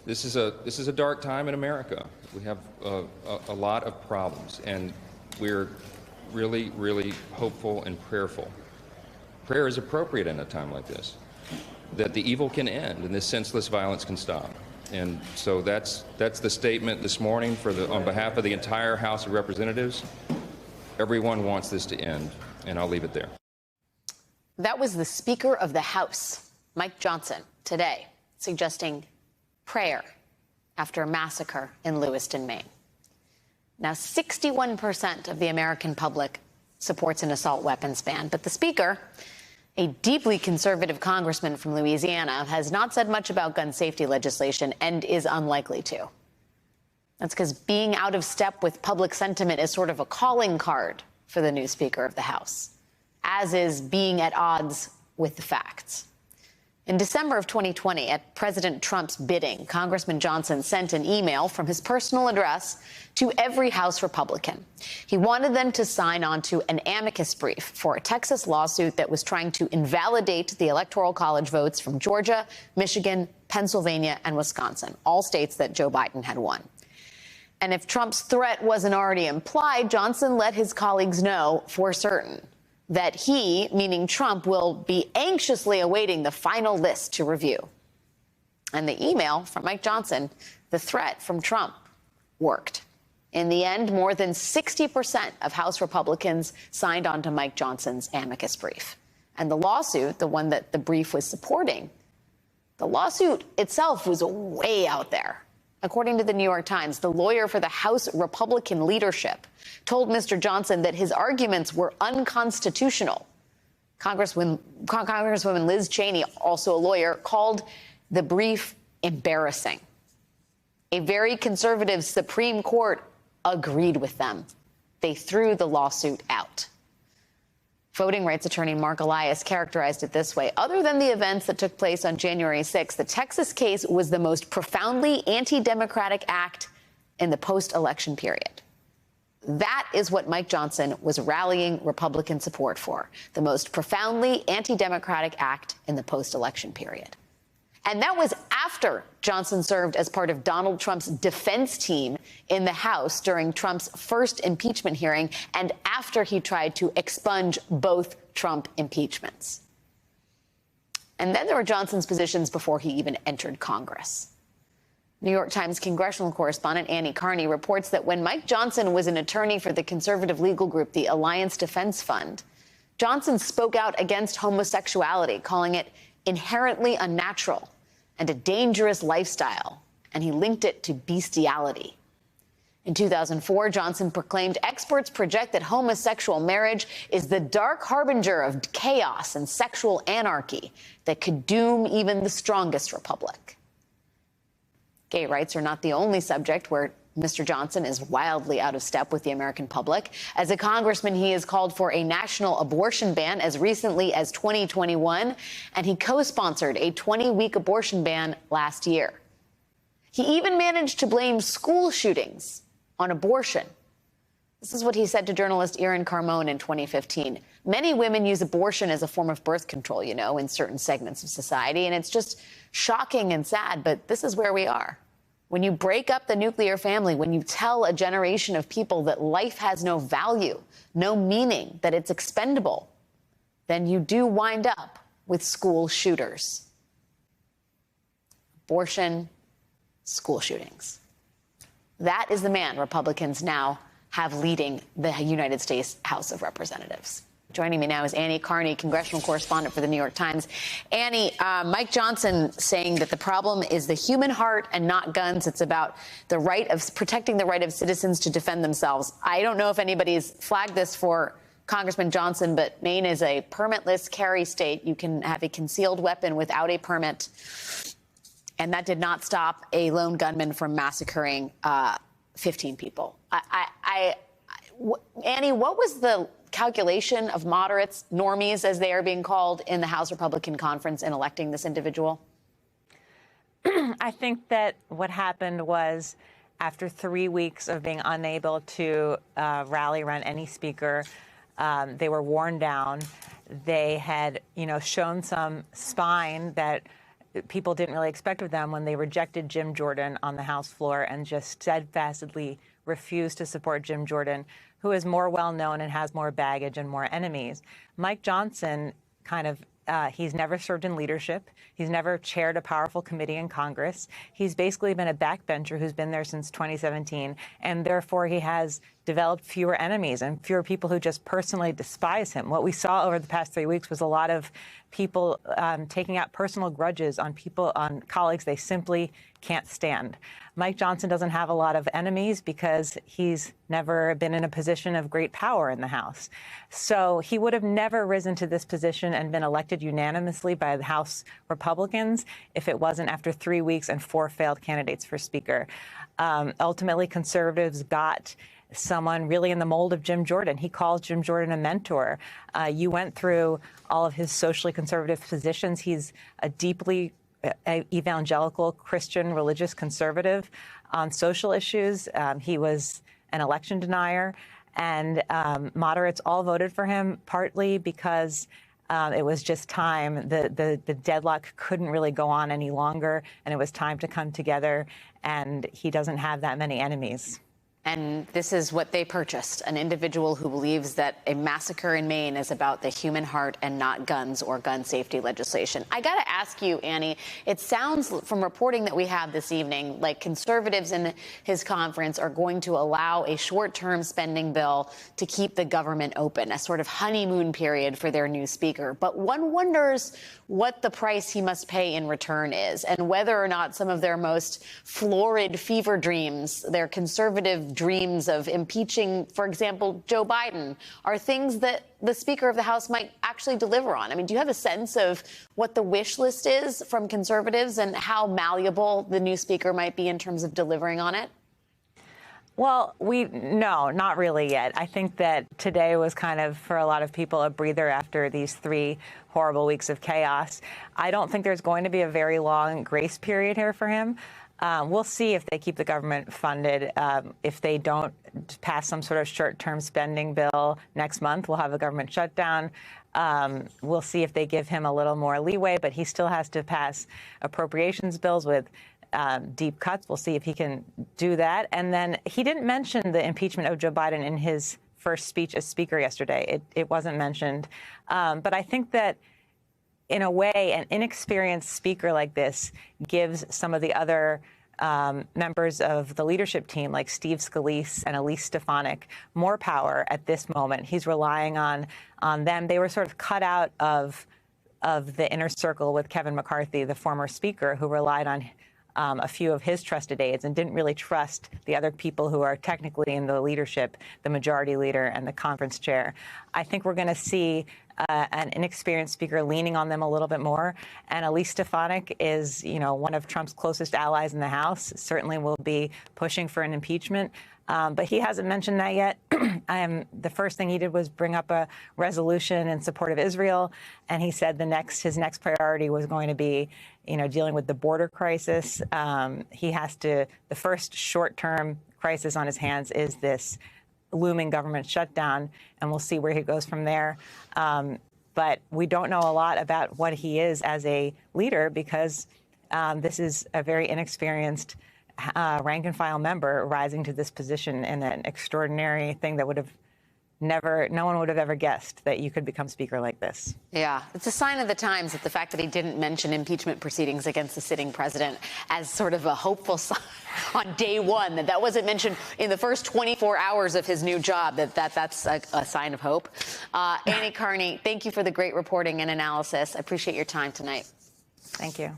This is a dark time in America. We have a lot of problems, and we're really, really hopeful and prayerful. Prayer is appropriate in a time like this, that the evil can end and this senseless violence can stop. And so that's the statement this morning on behalf of the entire House of Representatives. Everyone wants this to end, and I'll leave it there. That was the Speaker of the House, Mike Johnson, today, suggesting prayer after a massacre in Lewiston, Maine. Now, 61% of the American public supports an assault weapons ban, but the Speaker, a deeply conservative congressman from Louisiana, has not said much about gun safety legislation and is unlikely to. That's because being out of step with public sentiment is sort of a calling card for the new Speaker of the House, as is being at odds with the facts. In December of 2020, at President Trump's bidding, Congressman Johnson sent an email from his personal address to every House Republican. He wanted them to sign on to an amicus brief for a Texas lawsuit that was trying to invalidate the Electoral College votes from Georgia, Michigan, Pennsylvania, and Wisconsin, all states that Joe Biden had won. And if Trump's threat wasn't already implied, Johnson let his colleagues know for certain that he, meaning Trump, will be anxiously awaiting the final list to review. And the email from Mike Johnson, the threat from Trump, worked. In the end, more than 60% of House Republicans signed on to Mike Johnson's amicus brief. And the lawsuit, the one that the brief was supporting, the lawsuit itself was way out there. According to the New York Times, the lawyer for the House Republican leadership told Mr. Johnson that his arguments were unconstitutional. Congresswoman Liz Cheney, also a lawyer, called the brief embarrassing. A very conservative Supreme Court agreed with them. They threw the lawsuit out. Voting rights attorney Mark Elias characterized it this way. Other than the events that took place on January 6th, the Texas case was the most profoundly anti-democratic act in the post-election period. That is what Mike Johnson was rallying Republican support for, the most profoundly anti-democratic act in the post-election period. And that was after Johnson served as part of Donald Trump's defense team in the House during Trump's first impeachment hearing and after he tried to expunge both Trump impeachments. And then there were Johnson's positions before he even entered Congress. New York Times congressional correspondent Annie Carney reports that when Mike Johnson was an attorney for the conservative legal group, the Alliance Defense Fund, Johnson spoke out against homosexuality, calling it inherently unnatural and a dangerous lifestyle, and he linked it to bestiality. In 2004, Johnson proclaimed experts project that homosexual marriage is the dark harbinger of chaos and sexual anarchy that could doom even the strongest republic. Gay rights are not the only subject where Mr. Johnson is wildly out of step with the American public. As a congressman, he has called for a national abortion ban as recently as 2021, and he co-sponsored a 20-week abortion ban last year. He even managed to blame school shootings on abortion. This is what he said to journalist Erin Carmone in 2015. Many women use abortion as a form of birth control, you know, in certain segments of society, and it's just shocking and sad, but this is where we are. When you break up the nuclear family, when you tell a generation of people that life has no value, no meaning, that it's expendable, then you do wind up with school shooters. Abortion, school shootings. That is the man Republicans now have leading the United States House of Representatives. Joining me now is Annie Carney, congressional correspondent for the New York Times. Annie, Mike Johnson saying that the problem is the human heart and not guns. It's about the right of protecting the right of citizens to defend themselves. I don't know if anybody's flagged this for Congressman Johnson, but Maine is a permitless carry state. You can have a concealed weapon without a permit. And that did not stop a lone gunman from massacring 15 people. Annie, what was the calculation of moderates, normies, as they are being called, in the House Republican Conference in electing this individual? I think that what happened was, after 3 weeks of being unable to rally around any speaker, they were worn down. They had, shown some spine that people didn't really expect of them when they rejected Jim Jordan on the House floor and just steadfastly refused to support Jim Jordan, who is more well-known and has more baggage and more enemies. Mike Johnson he's never served in leadership. He's never chaired a powerful committee in Congress. He's basically been a backbencher who's been there since 2017, and therefore he has developed fewer enemies and fewer people who just personally despise him. What we saw over the past 3 weeks was a lot of people taking out personal grudges on colleagues they simply can't stand. Mike Johnson doesn't have a lot of enemies because he's never been in a position of great power in the House. So he would have never risen to this position and been elected unanimously by the House Republicans if it wasn't after 3 weeks and 4 failed candidates for Speaker. Ultimately, conservatives got someone really in the mold of Jim Jordan. He calls Jim Jordan a mentor. You went through all of his socially conservative positions. He's a deeply evangelical Christian religious conservative on social issues. He was an election denier, and moderates all voted for him, partly because it was just time. The deadlock couldn't really go on any longer, and it was time to come together, and he doesn't have that many enemies. And this is what they purchased, an individual who believes that a massacre in Maine is about the human heart and not guns or gun safety legislation. I got to ask you, Annie, it sounds from reporting that we have this evening like conservatives in his conference are going to allow a short-term spending bill to keep the government open, a sort of honeymoon period for their new speaker. But one wonders what the price he must pay in return is and whether or not some of their most florid fever dreams, their conservative dreams of impeaching, for example, Joe Biden, are things that the Speaker of the House might actually deliver on. I mean, do you have a sense of what the wish list is from conservatives and how malleable the new Speaker might be in terms of delivering on it? Well, no, not really yet. I think that today was kind of, for a lot of people, a breather after these 3 horrible weeks of chaos. I don't think there's going to be a very long grace period here for him. We'll see if they keep the government funded. If they don't pass some sort of short-term spending bill next month, we'll have a government shutdown. We'll see if they give him a little more leeway, but he still has to pass appropriations bills with deep cuts. We'll see if he can do that. And then he didn't mention the impeachment of Joe Biden in his first speech as Speaker yesterday. It wasn't mentioned. But I think that, in a way, an inexperienced speaker like this gives some of the other members of the leadership team, like Steve Scalise and Elise Stefanik, more power at this moment. He's relying on them. They were sort of cut out of the inner circle with Kevin McCarthy, the former speaker, who relied on a few of his trusted aides and didn't really trust the other people who are technically in the leadership, the majority leader and the conference chair. I think we're going to see an inexperienced speaker leaning on them a little bit more. And Elise Stefanik is, one of Trump's closest allies in the House, certainly will be pushing for an impeachment. But he hasn't mentioned that yet. The first thing he did was bring up a resolution in support of Israel. And he said his next priority was going to be, dealing with the border crisis. The first short-term crisis on his hands is this looming government shutdown, and we'll see where he goes from there. But we don't know a lot about what he is as a leader because this is a very inexperienced rank-and-file member rising to this position in an extraordinary thing that no one would have ever guessed that you could become speaker like this. Yeah, it's a sign of the times that the fact that he didn't mention impeachment proceedings against the sitting president as sort of a hopeful sign on day one, that wasn't mentioned in the first 24 hours of his new job, that's a sign of hope. Annie Karni, thank you for the great reporting and analysis. I appreciate your time tonight. Thank you.